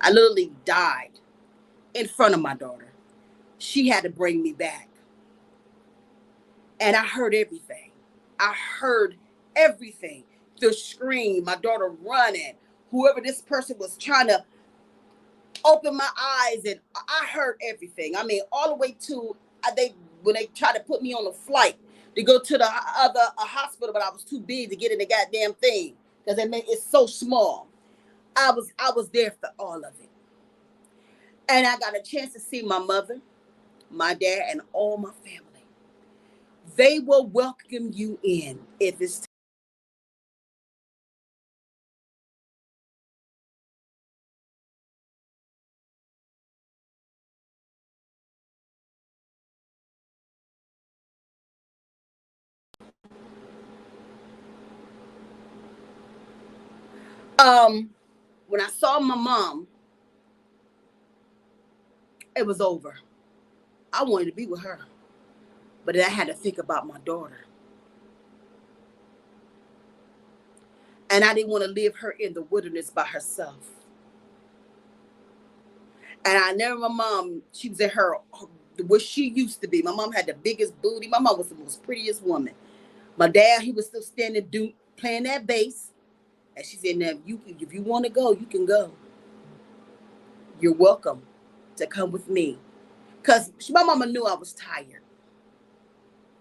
I literally died in front of my daughter. She had to bring me back. And I heard everything. I heard everything. The scream, my daughter running, whoever this person was trying to open my eyes, and I heard everything. I mean, all the way to when they tried to put me on a flight to go to the other hospital, but I was too big to get in the goddamn thing because it's so small. I was there for all of it. And I got a chance to see my mother, my dad, and all my family. They will welcome you in if it's when I saw my mom, it was over. I wanted to be with her, but then I had to think about my daughter. And I didn't want to leave her in the wilderness by herself. And I never, my mom, she was at where she used to be. My mom had the biggest booty. My mom was the most prettiest woman. My dad, he was still standing, playing that bass. And she said, now, if you want to go, you can go. You're welcome to come with me. Because my mama knew I was tired.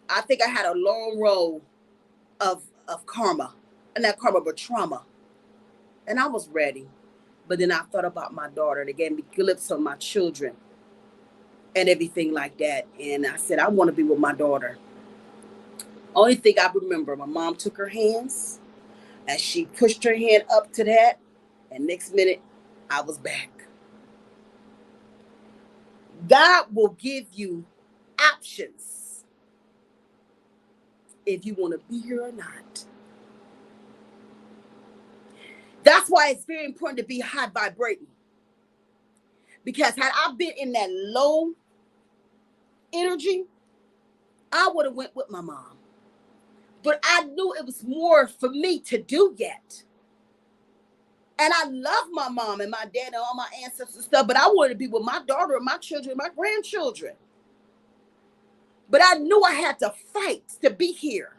I think I had a long road of karma. And not karma, but trauma. And I was ready. But then I thought about my daughter. They gave me glimpses of my children and everything like that. And I said, I want to be with my daughter. Only thing I remember, my mom took her hands and she pushed her hand up to that. And next minute, I was back. God will give you options if you want to be here or not. That's why it's very important to be high vibrating. Because had I been in that low energy, I would have went with my mom. But I knew it was more for me to do yet. And I love my mom and my dad and all my ancestors and stuff, but I wanted to be with my daughter and my children and my grandchildren. But I knew I had to fight to be here.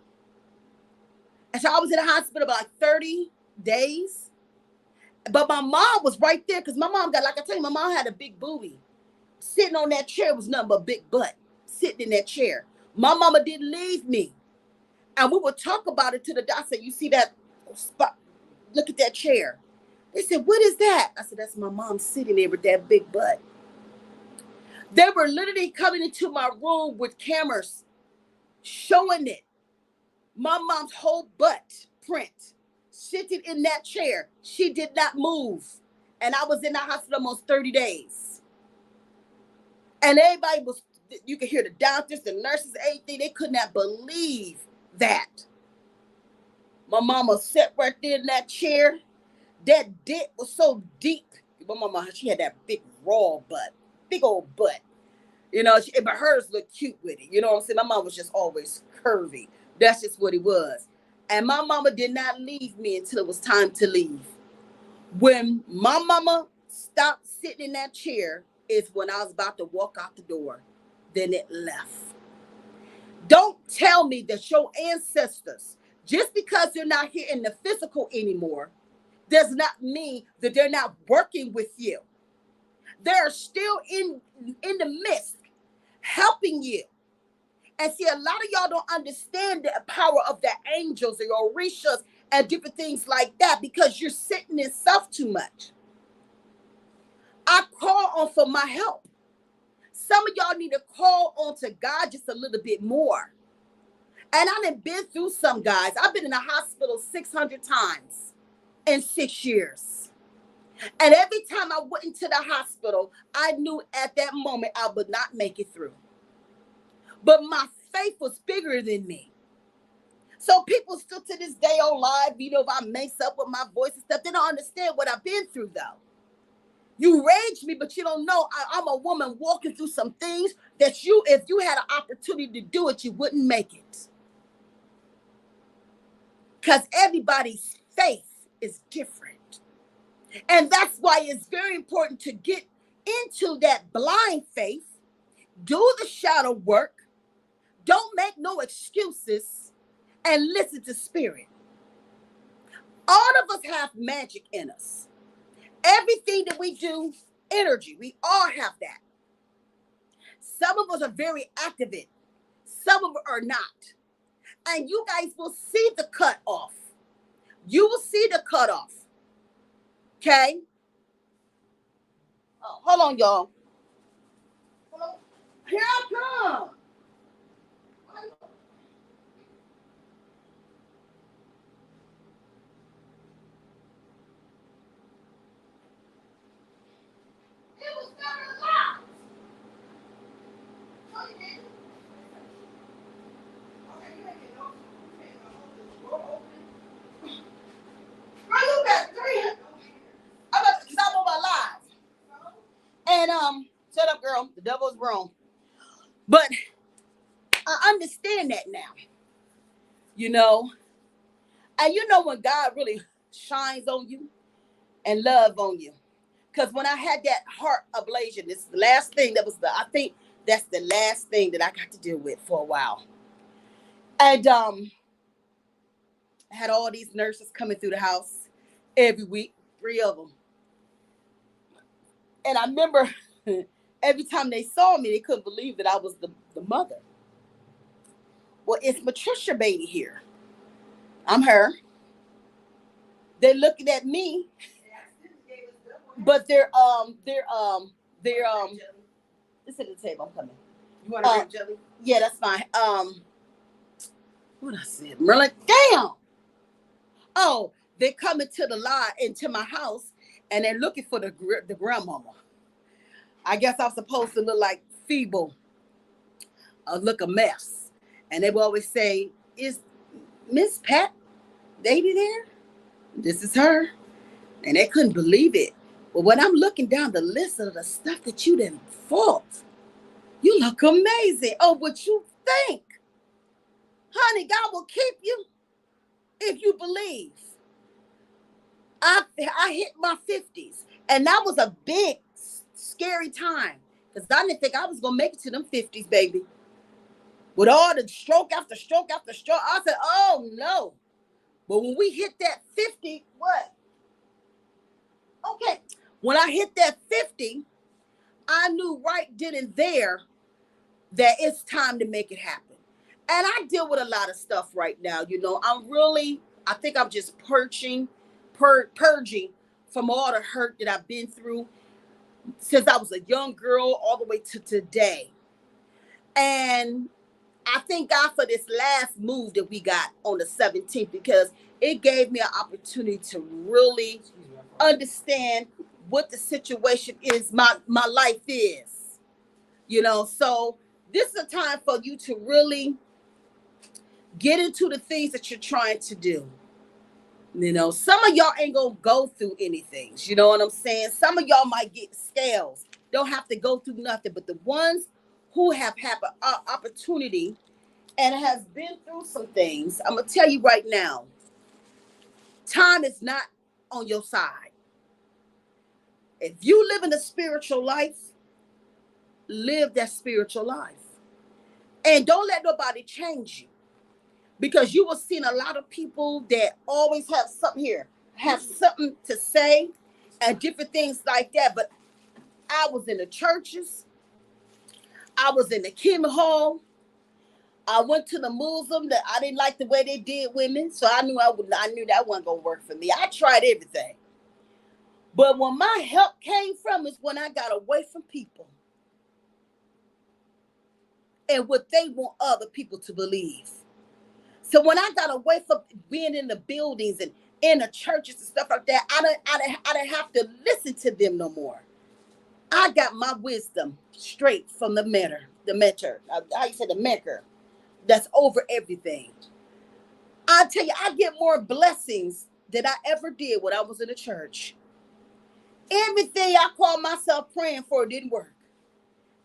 And so I was in the hospital about like 30 days. But my mom was right there because my mom like I tell you, my mom had a big booty. Sitting on that chair was nothing but big butt. Sitting in that chair. My mama didn't leave me. And we would talk about it to the doctor. You see that spot? Look at that chair. They said, what is that? I said, that's my mom sitting there with that big butt. They were literally coming into my room with cameras showing it. My mom's whole butt print sitting in that chair. She did not move. And I was in the hospital almost 30 days. And everybody was, you could hear the doctors, the nurses, everything. They could not believe that. My mama sat right there in that chair. That dick was so deep. My mama, she had that big raw butt, big old butt. You know, but hers looked cute with it. You know what I'm saying? My mom was just always curvy. That's just what it was. And my mama did not leave me until it was time to leave. When my mama stopped sitting in that chair is when I was about to walk out the door. Then it left. Don't tell me that your ancestors, just because they're not here in the physical anymore, does not mean that they're not working with you. They're still in the midst, helping you. And see, a lot of y'all don't understand the power of the angels or your orishas and different things like that because you're sitting in self too much. I call on for my help. Some of y'all need to call on to God just a little bit more. And I done been through some, guys. I've been in the hospital 600 times in 6 years. And every time I went into the hospital, I knew at that moment I would not make it through. But my faith was bigger than me. So people still to this day on live, you know, if I mess up with my voice and stuff, they don't understand what I've been through, though. You rage me, but you don't know I'm a woman walking through some things that if you had an opportunity to do it, you wouldn't make it. Because everybody's faith is different. And that's why it's very important to get into that blind faith, do the shadow work, don't make no excuses, and listen to spirit. All of us have magic in us. Everything that we do, energy, we all have that. Some of us are very active in, some of us are not. And you guys will see the cut off. You will see the cut off. Okay? Oh, hold on, y'all. Hold on. Here I come. It was never locked. No, you didn't. Okay, you ain't getting no. Okay, I'll hold this door open. Girl, you got 300. Because I'm on my live. And shut up, girl. The devil's wrong. But I understand that now. You know, and you know when God really shines on you and love on you. Because when I had that heart ablation, this is the last thing I think that's the last thing that I got to deal with for a while. And I had all these nurses coming through the house every week, 3 of them. And I remember every time they saw me, they couldn't believe that I was the mother. Well, it's Patricia baby here. I'm her. They're looking at me, but they're This is the table. I'm coming. You want a grape jelly? Yeah, that's fine. What I said? Merlin, damn. Oh, they're coming to the lot into my house, and they're looking for the grandmama. I guess I'm supposed to look like feeble, look a mess, and they will always say, "Is Miss Pat Davy there?" This is her, and they couldn't believe it. But when I'm looking down the list of the stuff that you didn't fault, you look amazing. Oh, what you think? Honey, God will keep you if you believe. I hit my 50s, and that was a big, scary time because I didn't think I was going to make it to them 50s, baby. With all the stroke after stroke after stroke, I said, oh, no. But when we hit that 50, what? Okay. When I hit that 50, I knew right then and there that it's time to make it happen. And I deal with a lot of stuff right now. I think I'm just purging from all the hurt that I've been through since I was a young girl all the way to today. And I thank God for this last move that we got on the 17th, because it gave me an opportunity to really understand what the situation is, my life is. So this is a time for you to really get into the things that you're trying to do. Some of y'all ain't gonna go through anything. You know what I'm saying? Some of y'all might get scales. Don't have to go through nothing. But the ones who have had an opportunity and has been through some things, I'm gonna tell you right now, time is not on your side. If you live in a spiritual life, live that spiritual life. And don't let nobody change you. Because you will see a lot of people that always have something to say and different things like that. But I was in the churches, I was in the Kim Hall, I went to the Muslim that I didn't like the way they did women, so I knew that wasn't gonna work for me. I tried everything. But when my help came from is when I got away from people and what they want other people to believe. So when I got away from being in the buildings and in the churches and stuff like that, I didn't have to listen to them no more. I got my wisdom straight from the maker that's over everything. I tell you, I get more blessings than I ever did when I was in the church. Everything I called myself praying for didn't work.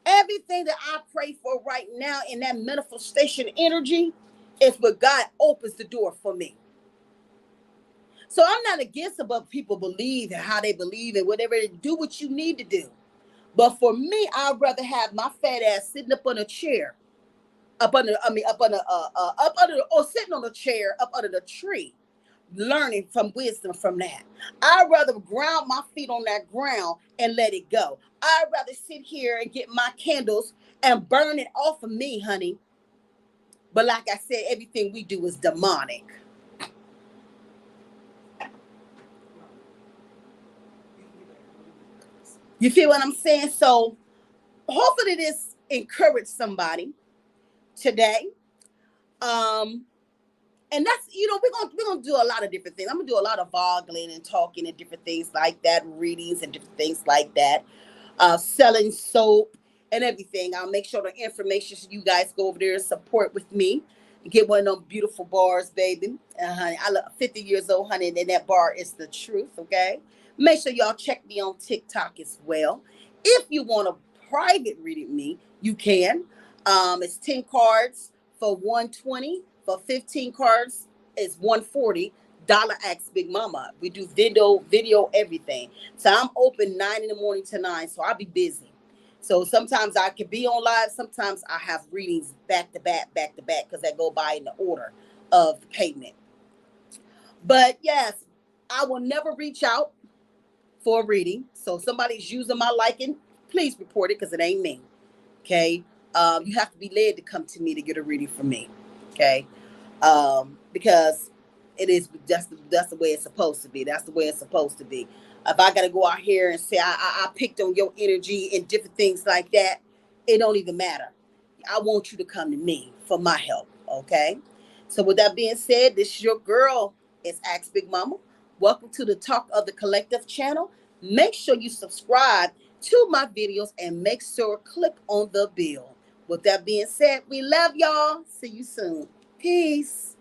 Everything that I pray for right now in that manifestation energy is what God opens the door for me. So I'm not against what people believe and how they believe and whatever. Do what you need to do. But for me, I'd rather have my fat ass sitting up on a chair, or sitting on a chair up under the tree, learning from wisdom from that. I'd rather ground my feet on that ground and let it go. I'd rather sit here and get my candles and burn it off of me, honey. But like I said, everything we do is demonic. You feel what I'm saying? So hopefully this encouraged somebody today. And that's, we're gonna do a lot of different things. I'm gonna do a lot of vlogging and talking and different things like that, readings and different things like that. Selling soap and everything. I'll make sure the information so you guys go over there and support with me. Get one of them beautiful bars, baby. Honey, I look 50 years old, honey, and that bar is the truth, okay? Make sure y'all check me on TikTok as well. If you want to private read me, you can. It's 10 cards for 120. For 15 cards, it's 140. Askbigmomma. We do video, everything. So I'm open 9 in the morning to 9. So I'll be busy. So sometimes I can be on live. Sometimes I have readings back to back, because they go by in the order of the payment. But yes, I will never reach out for a reading. So if somebody's using my liking, please report it, because it ain't me. Okay. You have to be led to come to me to get a reading from me. Okay. Because it is that's the way it's supposed to be. That's the way it's supposed to be. If I gotta go out here and say I picked on your energy and different things like that, it don't even matter. I want you to come to me for my help. Okay. So with that being said, this is your girl. It's Askbigmomma. Welcome to the Talk of the Collective channel. Make sure you subscribe to my videos and make sure click on the bell. With that being said, we love y'all. See you soon. Peace.